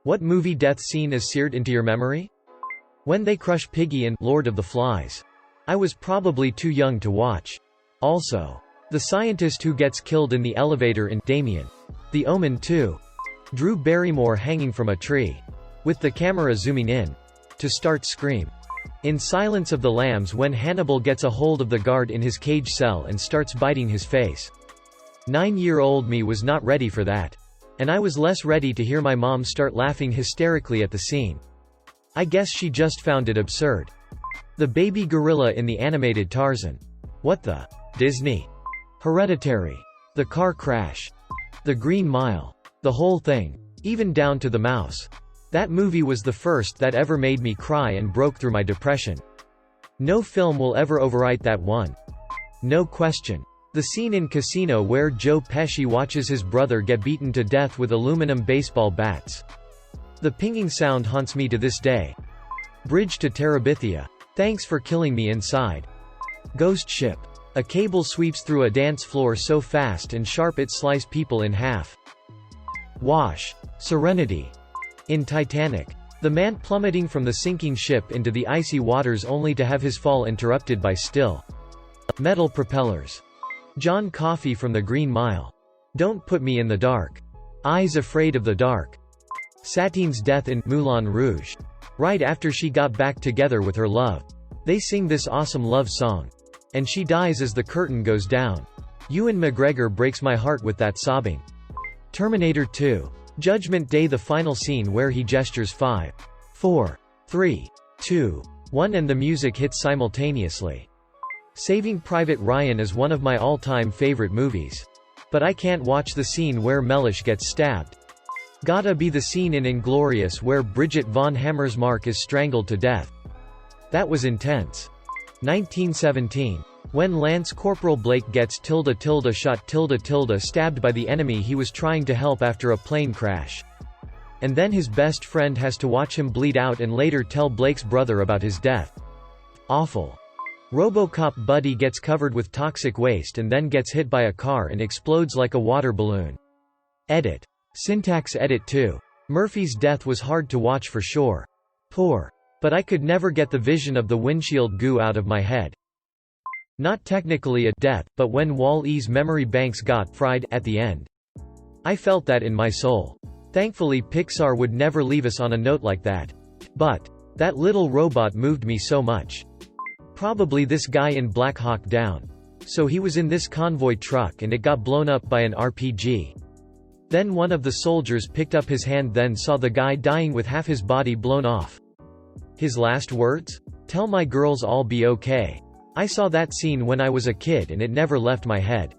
What movie death scene is seared into your memory? When they crush Piggy in Lord of the Flies. I was probably too young to watch. Also, the scientist who gets killed in the elevator in Damien. The Omen 2. Drew Barrymore hanging from a tree, with the camera zooming in, to start Scream. In Silence of the Lambs when Hannibal gets a hold of the guard in his cage cell and starts biting his face. 9-year-old me was not ready for that. And I was less ready to hear my mom start laughing hysterically at the scene. I guess she just found it absurd. The baby gorilla in the animated Tarzan. What the? Disney. Hereditary. The car crash. The Green Mile. The whole thing. Even down to the mouse. That movie was the first that ever made me cry and broke through my depression. No film will ever overwrite that one. No question. The scene in Casino where Joe Pesci watches his brother get beaten to death with aluminum baseball bats. The pinging sound haunts me to this day. Bridge to Terabithia. Thanks for killing me inside. Ghost Ship. A cable sweeps through a dance floor so fast and sharp it slices people in half. Wash. Serenity. In Titanic. The man plummeting from the sinking ship into the icy waters only to have his fall interrupted by still metal propellers. John Coffey from The Green Mile. Don't Put Me in the Dark. Eyes Afraid of the Dark. Satine's death in Moulin Rouge. Right after she got back together with her love. They sing this awesome love song. And she dies as the curtain goes down. Ewan McGregor breaks my heart with that sobbing. Terminator 2. Judgment Day, the final scene where he gestures 5, 4, 3, 2, 1 and the music hits simultaneously. Saving Private Ryan is one of my all-time favorite movies. But I can't watch the scene where Mellish gets stabbed. Gotta be the scene in Inglourious where Bridget von Hammersmark is strangled to death. That was intense. 1917. When Lance Corporal Blake gets shot stabbed by the enemy he was trying to help after a plane crash. And then his best friend has to watch him bleed out and later tell Blake's brother about his death. Awful. RoboCop Buddy gets covered with toxic waste and then gets hit by a car and explodes like a water balloon. Edit. Syntax edit 2. Murphy's death was hard to watch for sure. Poor. But I could never get the vision of the windshield goo out of my head. Not technically a death, but when Wall-E's memory banks got fried at the end. I felt that in my soul. Thankfully Pixar would never leave us on a note like that. But that little robot moved me so much. Probably this guy in Black Hawk Down. So he was in this convoy truck and it got blown up by an RPG. Then one of the soldiers picked up his hand, then saw the guy dying with half his body blown off. His last words? Tell my girls I'll be okay. I saw that scene when I was a kid and it never left my head.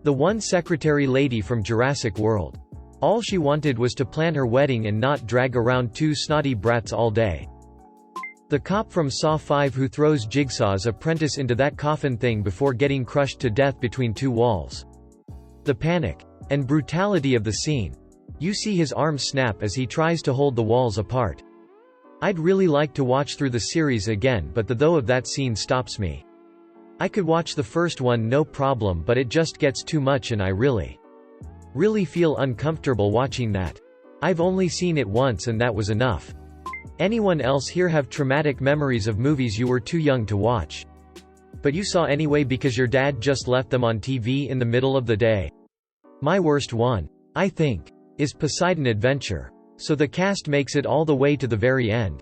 The one secretary lady from Jurassic World. All she wanted was to plan her wedding and not drag around two snotty brats all day. The cop from Saw 5 who throws Jigsaw's apprentice into that coffin thing before getting crushed to death between two walls. The panic and brutality of the scene. You see his arms snap as he tries to hold the walls apart. I'd really like to watch through the series again, but the though of that scene stops me. I could watch the first one no problem, but it just gets too much and I really feel uncomfortable watching that. I've only seen it once and that was enough. Anyone else here have traumatic memories of movies you were too young to watch? But you saw anyway because your dad just left them on TV in the middle of the day? My worst one, I think, is Poseidon Adventure. So the cast makes it all the way to the very end.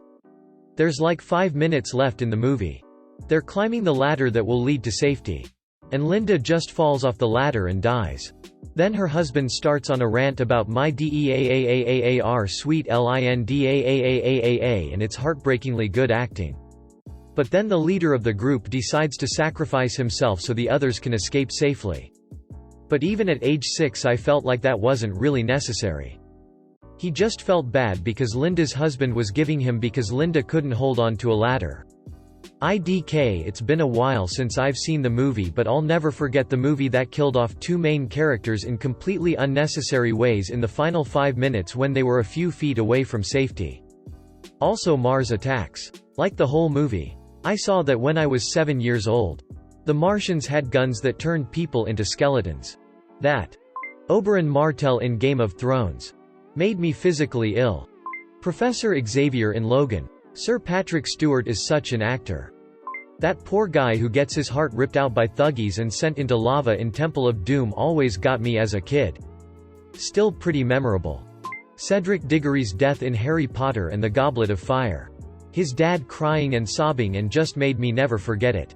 There's like 5 minutes left in the movie. They're climbing the ladder that will lead to safety. And Linda just falls off the ladder and dies. Then her husband starts on a rant about my DEAAAAAR sweet LINDAAAAA and it's heartbreakingly good acting. But then the leader of the group decides to sacrifice himself so the others can escape safely. But even at age 6 I felt like that wasn't really necessary. He just felt bad because Linda's husband was giving him because Linda couldn't hold on to a ladder. IDK. It's been a while since I've seen the movie, but I'll never forget the movie that killed off two main characters in completely unnecessary ways in the final 5 minutes when they were a few feet away from safety. Also Mars Attacks. Like the whole movie. I saw that when I was 7 years old. The Martians had guns that turned people into skeletons. That. Oberyn Martell in Game of Thrones. Made me physically ill. Professor Xavier in Logan. Sir Patrick Stewart is such an actor. That poor guy who gets his heart ripped out by thuggies and sent into lava in Temple of Doom always got me as a kid. Still pretty memorable. Cedric Diggory's death in Harry Potter and the Goblet of Fire. His dad crying and sobbing and just made me never forget it.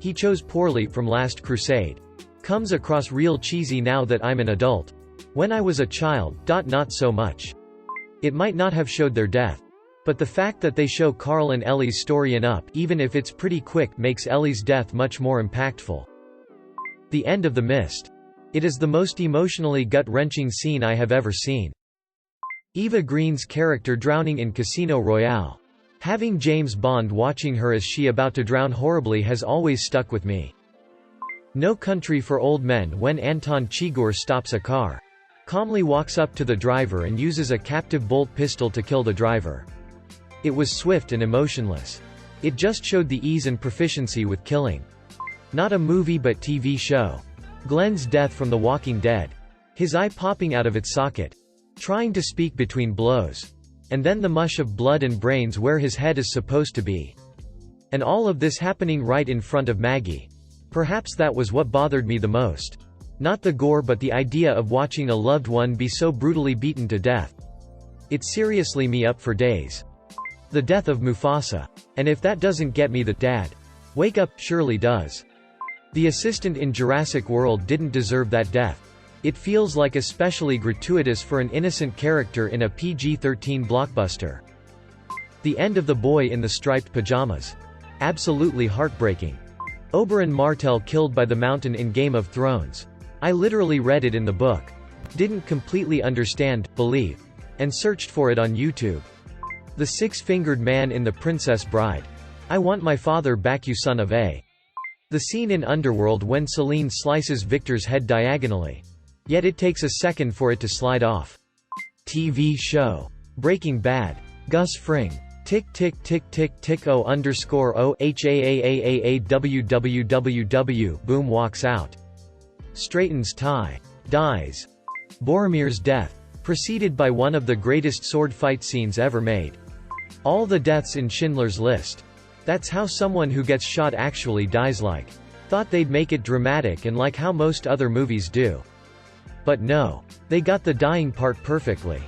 He chose poorly from Last Crusade. Comes across real cheesy now that I'm an adult. When I was a child, not so much. It might not have showed their death. But the fact that they show Carl and Ellie's story in Up, even if it's pretty quick, makes Ellie's death much more impactful. The end of The Mist. It is the most emotionally gut-wrenching scene I have ever seen. Eva Green's character drowning in Casino Royale. Having James Bond watching her as she about to drown horribly has always stuck with me. No Country for Old Men when Anton Chigurh stops a car. Calmly walks up to the driver and uses a captive bolt pistol to kill the driver. It was swift and emotionless. It just showed the ease and proficiency with killing. Not a movie but TV show. Glenn's death from The Walking Dead. His eye popping out of its socket. Trying to speak between blows. And then the mush of blood and brains where his head is supposed to be. And all of this happening right in front of Maggie. Perhaps that was what bothered me the most. Not the gore but the idea of watching a loved one be so brutally beaten to death. It seriously me up for days. The death of Mufasa. And if that doesn't get me, the dad. Wake up surely does. The assistant in Jurassic World didn't deserve that death. It feels like especially gratuitous for an innocent character in a PG-13 blockbuster. The end of the boy in the striped pajamas. Absolutely heartbreaking. Oberyn Martell killed by the mountain in Game of Thrones. I literally read it in the book. Didn't completely understand, believe. And searched for it on YouTube. The six-fingered man in The Princess Bride. I want my father back, you son of a. The scene in Underworld when Selene slices Victor's head diagonally. Yet it takes a second for it to slide off. TV show. Breaking Bad. Gus Fring. Tick tick tick tick tick O underscore O HAAAAAWWWW. Boom walks out. Straightens tie. Dies. Boromir's death. Preceded by one of the greatest sword fight scenes ever made. All the deaths in Schindler's List. That's how someone who gets shot actually dies. Like. Thought they'd make it dramatic and like how most other movies do. But no. They got the dying part perfectly.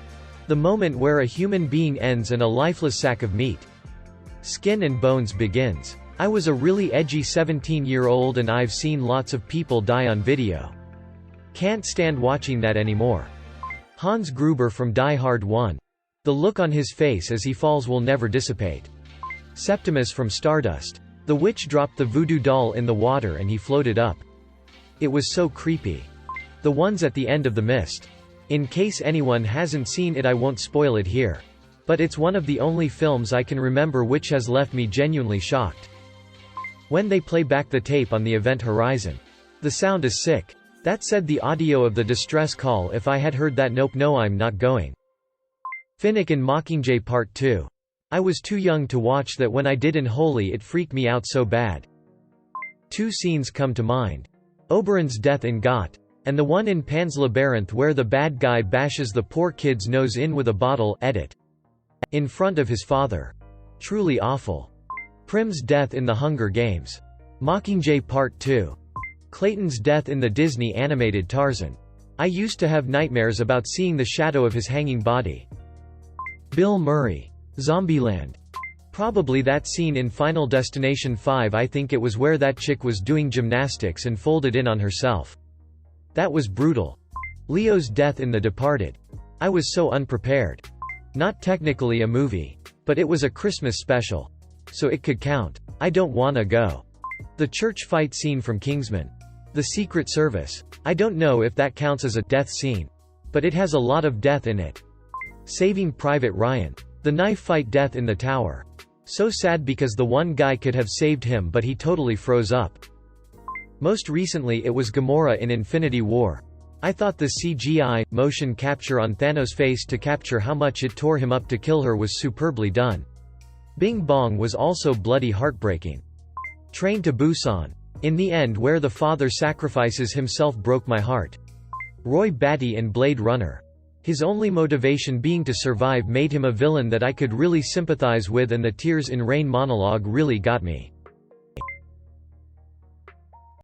The moment where a human being ends and a lifeless sack of meat. Skin and bones begins. I was a really edgy 17-year-old and I've seen lots of people die on video. Can't stand watching that anymore. Hans Gruber from Die Hard 1. The look on his face as he falls will never dissipate. Septimus from Stardust. The witch dropped the voodoo doll in the water and he floated up. It was so creepy. The ones at the end of The Mist. In case anyone hasn't seen it, I won't spoil it here. But it's one of the only films I can remember which has left me genuinely shocked. When they play back the tape on the Event Horizon. The sound is sick. That said, the audio of the distress call, if I had heard that, nope, no, I'm not going. Finnick and Mockingjay Part 2. I was too young to watch that when I did in Holy, it freaked me out so bad. Two scenes come to mind. Oberyn's death in Got. And the one in Pan's Labyrinth where the bad guy bashes the poor kid's nose in with a bottle edit. In front of his father. Truly awful. Prim's death in The Hunger Games. Mockingjay Part 2. Clayton's death in the Disney animated Tarzan. I used to have nightmares about seeing the shadow of his hanging body. Bill Murray. Zombieland. Probably that scene in Final Destination 5. I think it was where that chick was doing gymnastics and folded in on herself. That was brutal. Leo's death in The Departed. I was so unprepared. Not technically a movie. But it was a Christmas special. So it could count. I don't wanna go. The church fight scene from Kingsman. The Secret Service. I don't know if that counts as a death scene. But it has a lot of death in it. Saving Private Ryan. The knife fight death in The Tower. So sad because the one guy could have saved him but he totally froze up. Most recently it was Gamora in Infinity War. I thought the CGI, motion capture on Thanos' face to capture how much it tore him up to kill her was superbly done. Bing Bong was also bloody heartbreaking. Train to Busan. In the end where the father sacrifices himself broke my heart. Roy Batty in Blade Runner. His only motivation being to survive made him a villain that I could really sympathize with, and the Tears in Rain monologue really got me.